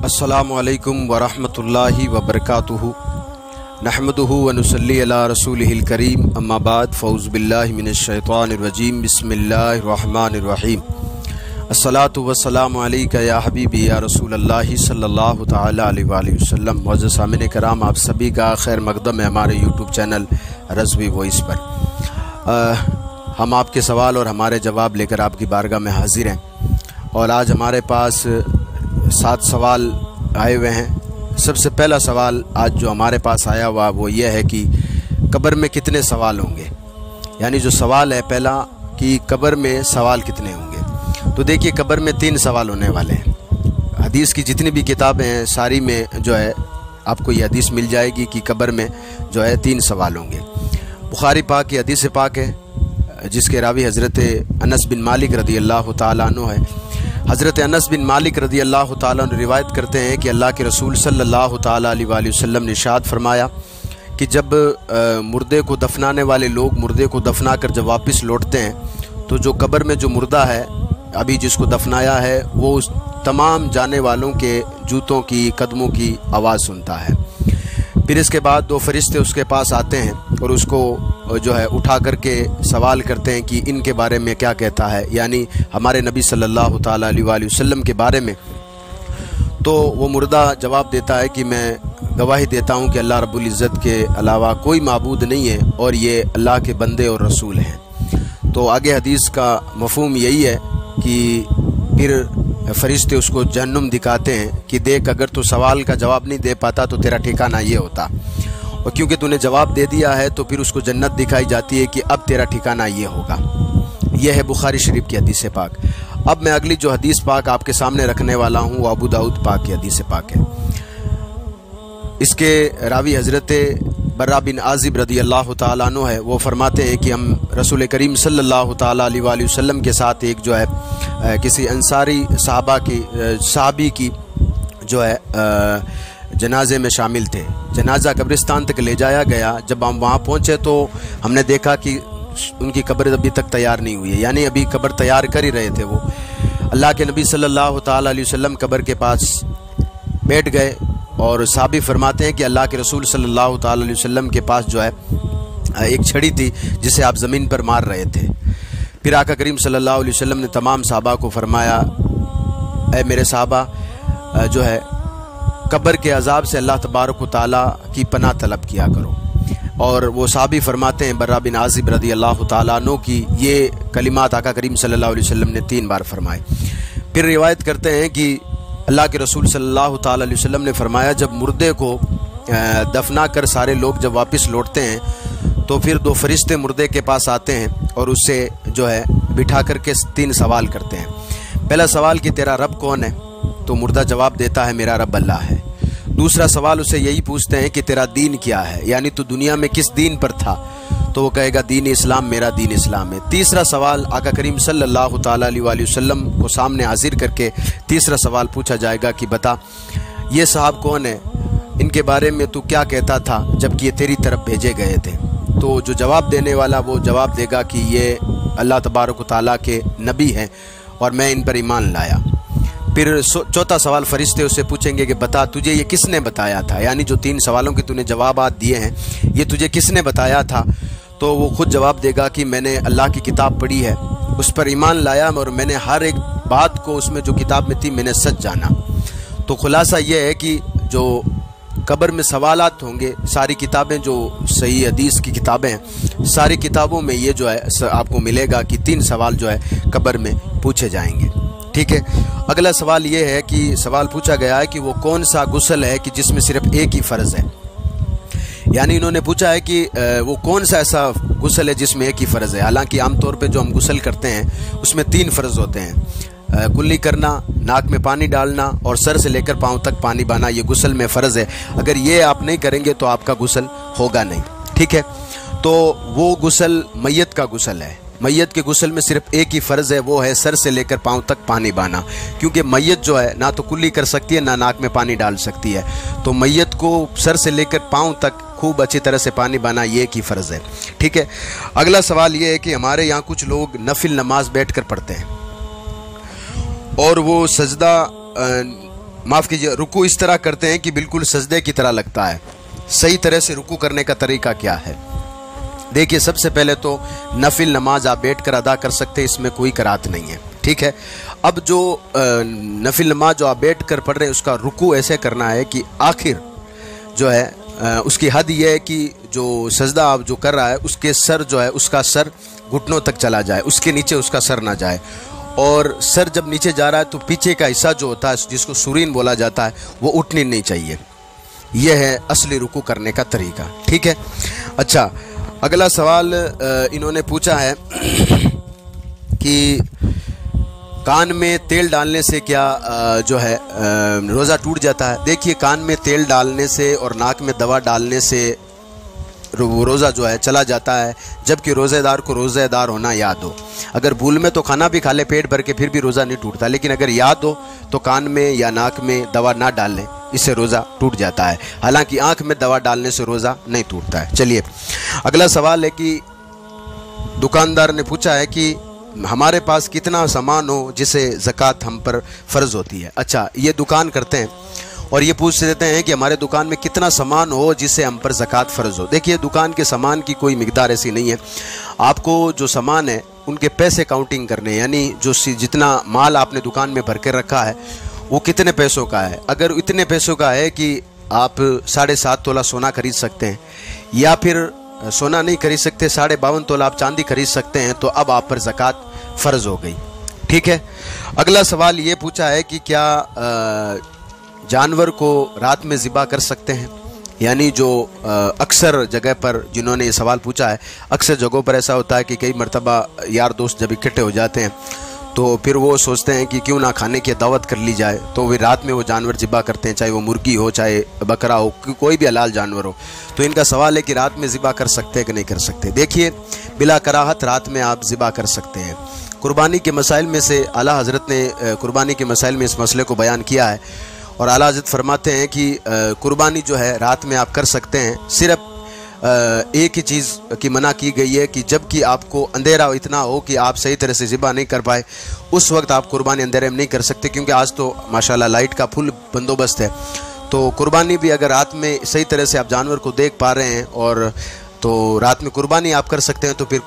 अस्सलामु अलैकुम वरहमतुल्लाहि वबरकातुहु नहमदुहु व नुसल्ली अला रसूलिहिल करीम अम्मा बाद फ़ऊज़ु बिल्लाहि मिनश शैतानिर रजीम बिस्मिल्लाहिर रहमानिर रहीम अस्सलातु वस्सलामु अलैका या हबीबी या रसूलल्लाहि सल्लल्लाहु तआला अलैहि वसल्लम। मुअज़्ज़ज़ सामिन कराम, आप सभी का खैर मक़दम है हमारे यूट्यूब चैनल रज़वी वॉइस पर। हम आपके सवाल और हमारे जवाब लेकर आपकी बारगाह में हाजिर हैं और आज हमारे पास 7 सवाल आए हुए हैं। सबसे पहला सवाल आज जो हमारे पास आया हुआ वो ये है कि कब्र में कितने सवाल होंगे। यानी जो सवाल है पहला कि कब्र में सवाल कितने होंगे। तो देखिए, कब्र में 3 सवाल होने वाले हैं। हदीस की जितनी भी किताबें हैं सारी में जो है आपको ये हदीस मिल जाएगी कि कब्र में जो है 3 सवाल होंगे। बुखारी पाक की हदीस पाक है जिसके रावी हज़रत अनस बिन मालिक रदी अल्लाह तआला अन्हु है। हज़रत अनस बिन मालिक रदी अल्लाह तआला अन्हु रिवायत करते हैं कि अल्लाह के रसूल सल्लल्लाहु तआला अलैहि वसल्लम ने इरशाद फरमाया कि जब मुर्दे को दफनाने वाले लोग मुर्दे को दफना कर जब वापस लौटते हैं तो जो कब्र में जो मुर्दा है अभी जिसको दफनाया है वो उस तमाम जाने वालों के जूतों की कदमों की आवाज़ सुनता है। फिर इसके बाद 2 फरिश्ते उसके पास आते हैं और उसको जो है उठा करके सवाल करते हैं कि इनके बारे में क्या कहता है, यानी हमारे नबी सल्लल्लाहु तआला अलैहि वसल्लम के बारे में। तो वो मुर्दा जवाब देता है कि मैं गवाही देता हूँ कि अल्लाह रब्बुल इज़्ज़त के अलावा कोई माबूद नहीं है और ये अल्लाह के बंदे और रसूल हैं। तो आगे हदीस का मफ़हूम यही है कि फिर फरिश्ते उसको जहन्नुम दिखाते हैं कि देख, अगर तू सवाल का जवाब नहीं दे पाता तो तेरा ठिकाना ये होता, और क्योंकि तूने जवाब दे दिया है तो फिर उसको जन्नत दिखाई जाती है कि अब तेरा ठिकाना ये होगा। यह है बुखारी शरीफ की हदीस पाक। अब मैं अगली जो हदीस पाक आपके सामने रखने वाला हूँ वो अबू दाऊद पाक की हदीस पाक है। इसके रावी हज़रत बर्रा बिन आज़िब रदी अल्लाह तआला अन्हु है। वो फरमाते हैं कि हम रसूल करीम सल्लल्लाहु तआला अलैहि वसल्लम के साथ एक जो है किसी अंसारी सहाबी की जो है जनाजे में शामिल थे। जनाजा कब्रिस्तान तक ले जाया गया। जब हम वहाँ पहुँचे तो हमने देखा कि उनकी कब्र अभी तक तैयार नहीं हुई है, यानी अभी कब्र तैयार कर ही रहे थे वो। अल्लाह के नबी सल्लल्लाहु तआला अलैहि वसल्लम कब्र के पास बैठ गए और साहबी फरमाते हैं कि अल्लाह के रसूल सल्लल्लाहु तआला अलैहि वसल्लम के पास जो है एक छड़ी थी जिसे आप ज़मीन पर मार रहे थे। फिर आका करीम सल्लल्लाहु अलैहि वसल्लम ने तमाम साहबा को फरमाया, ऐ मेरे साहबा जो है कब्र के अजाब से अल्लाह तबारक व तआला की पनाह तलब किया करो। और वो साहबी फरमाते हैं बर्रा बिन आज़िब रदी अल्लाह तआला अन्हु की ये कलिमात आका करीम सल्लल्लाहु अलैहि वसल्लम ने 3 बार फरमाए। फिर रिवायत करते हैं कि अल्लाह के रसूल सल्लल्लाहु तआला अलैहि वसल्लम ने फरमाया, जब मुर्दे को दफना कर सारे लोग जब वापस लौटते हैं तो फिर 2 फरिश्ते मुर्दे के पास आते हैं और उससे जो है बिठा करके 3 सवाल करते हैं। पहला सवाल कि तेरा रब कौन है, तो मुर्दा जवाब देता है मेरा रब अल्लाह है। दूसरा सवाल उसे यही पूछते हैं कि तेरा दीन क्या है, यानी तू दुनिया में किस दीन पर था, तो वो कहेगा दीन इस्लाम, मेरा दीन इस्लाम है। तीसरा सवाल आका करीम सल्लल्लाहु तआला अलैहि वसल्लम को सामने हाजिर करके तीसरा सवाल पूछा जाएगा कि बता ये साहब कौन है, इनके बारे में तू क्या कहता था जबकि ये तेरी तरफ भेजे गए थे। तो जो जवाब देने वाला वो जवाब देगा कि ये अल्लाह तबारक व तआला के नबी हैं और मैं इन पर ईमान लाया। फिर चौथा सवाल फरिश्ते उससे पूछेंगे कि बता तुझे ये किसने बताया था, यानी जो 3 सवालों के तूने जवाब दिए हैं ये तुझे किसने बताया था। तो वो खुद जवाब देगा कि मैंने अल्लाह की किताब पढ़ी है, उस पर ईमान लाया और मैंने हर एक बात को उसमें जो किताब में थी मैंने सच जाना। तो खुलासा ये है कि जो कब्र में सवालात होंगे, सारी किताबें जो सही हदीस की किताबें हैं सारी किताबों में ये जो है आपको मिलेगा कि 3 सवाल जो है कब्र में पूछे जाएंगे। ठीक है। अगला सवाल ये है कि सवाल पूछा गया है कि वो कौन सा गुस्ल है कि जिसमें सिर्फ एक ही फ़र्ज़ है। यानी इन्होंने पूछा है कि वो कौन सा ऐसा गुस्ल है जिसमें एक ही फ़र्ज़ है। हालांकि आमतौर पे जो हम गुस्ल करते हैं उसमें 3 फ़र्ज़ होते हैं, कुल्ली करना, नाक में पानी डालना और सर से लेकर पाँव तक पानी बहाना, ये गुस्ल में फ़र्ज़ है। अगर ये आप नहीं करेंगे तो आपका गुस्ल होगा नहीं। ठीक है। तो वो गुस्ल मैयत का गुस्ल है। मैयत के गुस्ल में सिर्फ एक ही फ़र्ज़ है, वो है सर से लेकर पाँव तक पानी बहाना, क्योंकि मैयत जो है ना तो कुल्ली कर सकती है ना नाक में पानी डाल सकती है। तो मैयत को सर से लेकर पाँव तक खूब अच्छी तरह से पानी बहाना ये एक ही फ़र्ज़ है। ठीक है। अगला सवाल ये है कि हमारे यहाँ कुछ लोग नफिल नमाज बैठ कर पढ़ते हैं और वो सजदा माफ़ कीजिए, रुकू इस तरह करते हैं कि बिल्कुल सजदे की तरह लगता है। सही तरह से रुकू करने का तरीका क्या है? देखिए, सबसे पहले तो नफिल नमाज आप बैठ कर अदा कर सकते हैं, इसमें कोई कराहत नहीं है, ठीक है। अब जो नफिल नमाज जो आप बैठ कर पढ़ रहे हैं उसका रुकू ऐसे करना है कि आखिर जो है उसकी हद ये है कि जो सजदा आप जो कर रहा है उसके सर जो है उसका सर घुटनों तक चला जाए, उसके नीचे उसका सर ना जाए। और सर जब नीचे जा रहा है तो पीछे का हिस्सा जो होता है जिसको सुरीन बोला जाता है वो उठनी नहीं चाहिए। यह है असली रुकू करने का तरीका, ठीक है। अच्छा, अगला सवाल इन्होंने पूछा है कि कान में तेल डालने से क्या जो है रोज़ा टूट जाता है? देखिए, कान में तेल डालने से और नाक में दवा डालने से रोज़ा जो है चला जाता है, जबकि रोज़ेदार को रोज़ेदार होना याद हो। अगर भूल में तो खाना भी खा ले पेट भर के फिर भी रोज़ा नहीं टूटता, लेकिन अगर याद हो तो कान में या नाक में दवा ना डाल लें, इससे रोज़ा टूट जाता है। हालांकि आँख में दवा डालने से रोज़ा नहीं टूटता है। चलिए, अगला सवाल है कि दुकानदार ने पूछा है कि हमारे पास कितना सामान हो जिसे ज़कात हम पर फ़र्ज़ होती है। अच्छा, ये दुकान करते हैं और ये पूछ देते हैं कि हमारे दुकान में कितना सामान हो जिससे हम पर ज़कात फ़र्ज़ हो। देखिए, दुकान के सामान की कोई मिकदार ऐसी नहीं है। आपको जो सामान है उनके पैसे काउंटिंग करने, यानी जो जितना माल आपने दुकान में भर के रखा है वो कितने पैसों का है। अगर इतने पैसों का है कि आप 7.5 तोला सोना खरीद सकते हैं, या फिर सोना नहीं खरीद सकते 52.5 तोला आप चांदी खरीद सकते हैं, तो अब आप पर ज़कात फ़र्ज़ हो गई, ठीक है। अगला सवाल ये पूछा है कि क्या जानवर को रात में ज़िबा कर सकते हैं? यानी जो अक्सर जगह पर जिन्होंने ये सवाल पूछा है, अक्सर जगहों पर ऐसा होता है कि कई मरतबा यार दोस्त जब इकट्ठे हो जाते हैं तो फिर वो सोचते हैं कि क्यों ना खाने की दावत कर ली जाए, तो वे रात में वो जानवर ज़िबा करते हैं, चाहे वो मुर्गी हो, चाहे बकरा हो, कोई भी हलाल जानवर हो। तो इनका सवाल है कि रात में ज़िबा कर सकते हैं कि नहीं कर सकते। देखिए, बिला कराहत रात में आप ज़िबा कर सकते हैं। कुर्बानी के मसाइल में से आला हज़रत ने कुर्बानी के मसाइल में इस मसले को बयान किया है और आला हज़रत फरमाते हैं कि कुर्बानी जो है रात में आप कर सकते हैं। सिर्फ एक ही चीज़ की मना की गई है कि जब कि आपको अंधेरा इतना हो कि आप सही तरह से ज़िबा नहीं कर पाए, उस वक्त आप कुर्बानी अंधेरे में नहीं कर सकते, क्योंकि आज तो माशाल्लाह लाइट का फुल बंदोबस्त है। तो कुर्बानी भी अगर रात में सही तरह से आप जानवर को देख पा रहे हैं और तो रात में कुर्बानी आप कर सकते हैं, तो फिर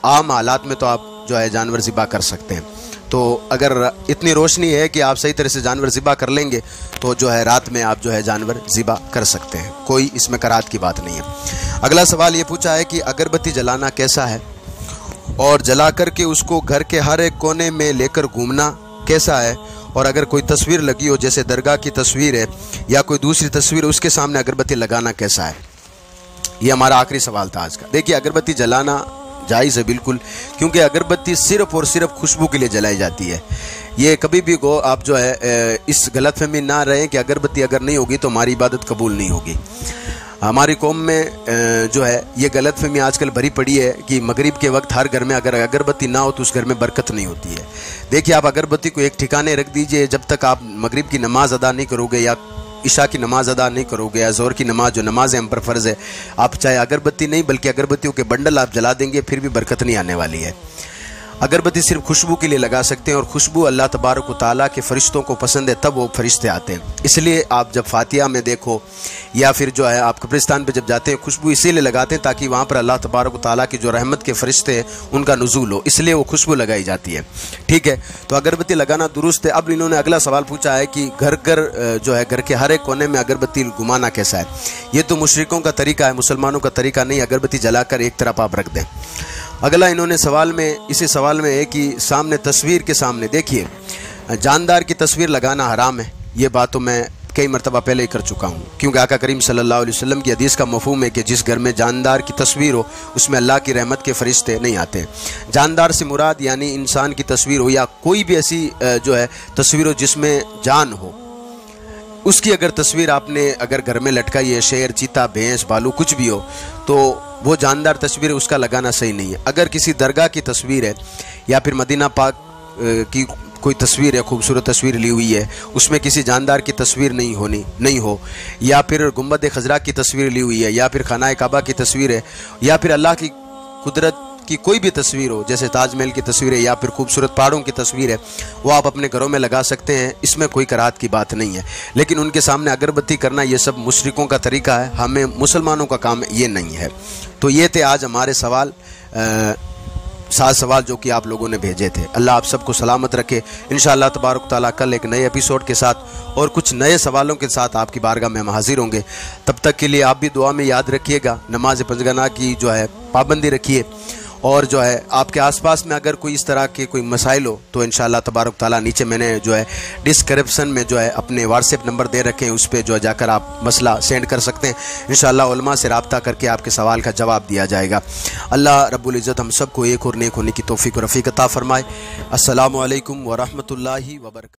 आम हालात में तो आप जो है जानवर ज़िबा कर सकते हैं। तो अगर इतनी रोशनी है कि आप सही तरह से जानवर ज़िबा कर लेंगे तो जो है रात में आप जो है जानवर ज़िबा कर सकते हैं, कोई इसमें कराहत की बात नहीं है। अगला सवाल ये पूछा है कि अगरबत्ती जलाना कैसा है और जला कर के उसको घर के हर एक कोने में लेकर घूमना कैसा है, और अगर कोई तस्वीर लगी हो जैसे दरगाह की तस्वीर है या कोई दूसरी तस्वीर, उसके सामने अगरबत्ती लगाना कैसा है। ये हमारा आखिरी सवाल था आज का। देखिए, अगरबत्ती जलाना जायज़ है बिल्कुल, क्योंकि अगरबत्ती सिर्फ़ और सिर्फ खुशबू के लिए जलाई जाती है। ये कभी भी को आप जो है इस गलतफहमी ना रहें कि अगरबत्ती अगर नहीं होगी तो हमारी इबादत कबूल नहीं होगी। हमारी कौम में जो है ये गलतफहमी आजकल भरी पड़ी है कि मगरिब के वक्त हर घर में अगर अगरबत्ती ना हो तो उस घर में बरकत नहीं होती है। देखिए, आप अगरबत्ती को एक ठिकाने रख दीजिए, जब तक आप मगरिब की नमाज अदा नहीं करोगे या इशा की नमाज अदा नहीं करोगे या ज़ोहर की नमाज, जो नमाज़ें हम पर फ़र्ज़ है, आप चाहे अगरबत्ती नहीं बल्कि अगरबत्तियों के बंडल आप जला देंगे फिर भी बरकत नहीं आने वाली है। अगरबत्ती सिर्फ खुशबू के लिए लगा सकते हैं और खुशबू अल्लाह तबारक व तआला के फ़रिश्तों को पसंद है, तब वो फ़रिश्ते आते हैं। इसलिए आप जब फातिहा में देखो या फिर जो है आप कब्रिस्तान पे जब जाते हैं, खुशबू इसीलिए लगाते हैं ताकि वहाँ पर अल्लाह तबारक व तआला की जो रहमत के फ़रिश्ते हैं उनका नुज़ूल हो, इसलिए वो खुशबू लगाई जाती है, ठीक है। तो अगरबत्ती लगाना दुरुस्त है। अब इन्होंने अगला सवाल पूछा है कि घर घर जो है घर के हर एक कोने में अगरबत्ती घुमाना कैसा है। ये तो मुशरिकों का तरीका है, मुसलमानों का तरीका नहीं। अगरबत्ती जलाकर एक तरफ आप रख दें। अगला इन्होंने सवाल में इसी सवाल में है कि सामने तस्वीर के सामने, देखिए जानदार की तस्वीर लगाना हराम है। ये बात तो मैं कई मरतबा पहले ही कर चुका हूँ, क्योंकि आका करीम सल्लल्लाहु अलैहि वसल्लम की हदीस का मफ़हूम है कि जिस घर में जानदार की तस्वीर हो उसमें अल्लाह की रहमत के फ़रिश्ते नहीं आते। जानदार से मुराद यानी इंसान की तस्वीर हो या कोई भी ऐसी जो है तस्वीर हो जिसमें जान हो, उसकी अगर तस्वीर आपने अगर घर में लटकाई है, शेर, चीता, भैंस, भालू कुछ भी हो, तो वो जानदार तस्वीर उसका लगाना सही नहीं है। अगर किसी दरगाह की तस्वीर है या फिर मदीना पाक की कोई तस्वीर है, खूबसूरत तस्वीर ली हुई है, उसमें किसी जानदार की तस्वीर नहीं हो, या फिर गुंबद खज़रा की तस्वीर ली हुई है, या फिर खाना काबा की तस्वीर है, या फिर अल्लाह की कुदरत کی کوئی بھی تصویر ہو، جیسے تاج محل کی تصویر ہے یا پھر خوبصورت پہاڑوں کی تصویر ہے، وہ آپ اپنے گھروں میں لگا سکتے ہیں، اس میں کوئی کراہت کی بات نہیں ہے۔ لیکن ان کے سامنے اگربتی کرنا یہ سب مشرکوں کا طریقہ ہے، ہمیں مسلمانوں کا کام یہ نہیں ہے۔ تو یہ تھے آج ہمارے سوال، 7 سوال جو کہ آپ لوگوں نے بھیجے تھے۔ اللہ آپ سب کو سلامت رکھے۔ انشاءاللہ تبارک تعالیٰ کل ایک نئے ایپیسوڈ کے ساتھ اور کچھ نئے سوالوں کے ساتھ آپ کی بارگاہ میں ہم حاضر ہوں گے۔ تب تک کے لیے آپ بھی دعا میں یاد رکھیے گا، نماز پنجگانہ کی جو ہے پابندی رکھیے، اور جو ہے آپ کے آس پاس میں اگر کوئی اس طرح کے کوئی مسائل ہو تو انشاءاللہ تبارک تعالیٰ نیچے میں نے جو ہے ڈسکرپشن میں جو ہے اپنے واٹس ایپ نمبر دے رکھے ہیں، اس پہ جو ہے جا کر آپ مسئلہ سینڈ کر سکتے ہیں۔ انشاءاللہ علماء سے رابطہ کر کے آپ کے سوال کا جواب دیا جائے گا۔ اللہ رب العزت ہم سب کو ایک اور نیک ہونے کی توفیق و رفیق عطا فرمائے۔ السلام علیکم ورحمۃ اللہ وبرکاتہ۔